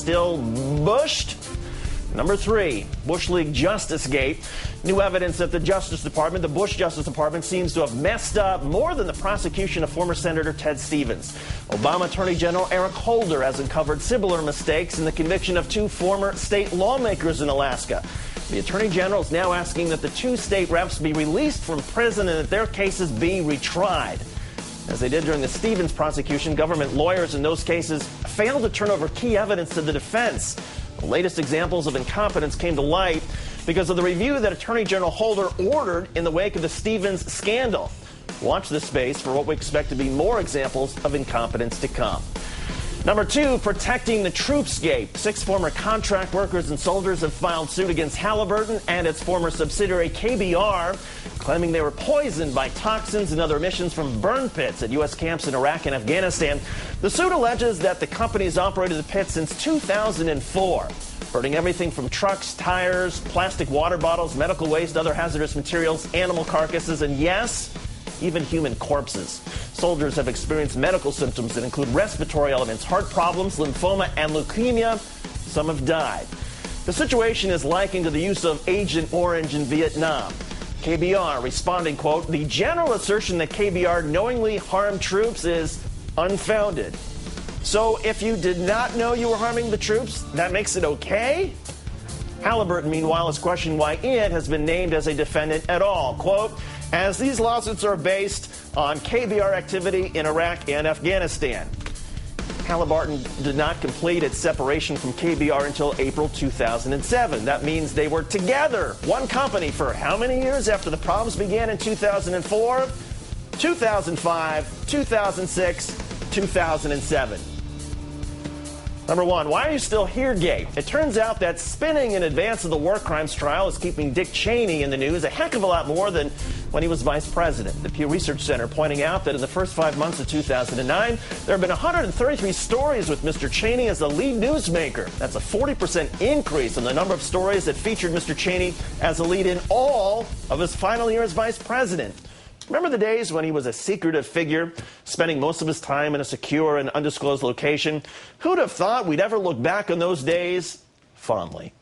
still bushed? Number 3, Bush League Justice Gate. New evidence that the Bush Justice Department, seems to have messed up more than the prosecution of former Senator Ted Stevens. Obama Attorney General Eric Holder has uncovered similar mistakes in the conviction of 2 former state lawmakers in Alaska. The Attorney General is now asking that the 2 state reps be released from prison and that their cases be retried. As they did during the Stevens prosecution, government lawyers in those cases failed to turn over key evidence to the defense. The latest examples of incompetence came to light because of the review that Attorney General Holder ordered in the wake of the Stevens scandal. Watch this space for what we expect to be more examples of incompetence to come. Number 2, protecting the troops gate. 6 former contract workers and soldiers have filed suit against Halliburton and its former subsidiary KBR, claiming they were poisoned by toxins and other emissions from burn pits at U.S. camps in Iraq and Afghanistan. The suit alleges that the company has operated the pits since 2004, burning everything from trucks, tires, plastic water bottles, medical waste, other hazardous materials, animal carcasses, and yes, even human corpses. Soldiers have experienced medical symptoms that include respiratory elements, heart problems, lymphoma, and leukemia. Some have died. The situation is likened to the use of Agent Orange in Vietnam. KBR responding, quote, "The general assertion that KBR knowingly harmed troops is unfounded." So if you did not know you were harming the troops, that makes it okay? Halliburton, meanwhile, is questioning why it has been named as a defendant at all. Quote, "As these lawsuits are based on KBR activity in Iraq and Afghanistan." Halliburton did not complete its separation from KBR until April 2007. That means they were together, one company, for how many years after the problems began in 2004? 2005, 2006, 2007. Number 1, why are you still here, Gate? It turns out that spinning in advance of the war crimes trial is keeping Dick Cheney in the news a heck of a lot more than when he was vice president. The Pew Research Center pointing out that in the first 5 months of 2009, there have been 133 stories with Mr. Cheney as the lead newsmaker. That's a 40% increase in the number of stories that featured Mr. Cheney as the lead in all of his final year as vice president. Remember the days when he was a secretive figure, spending most of his time in a secure and undisclosed location? Who'd have thought we'd ever look back on those days fondly?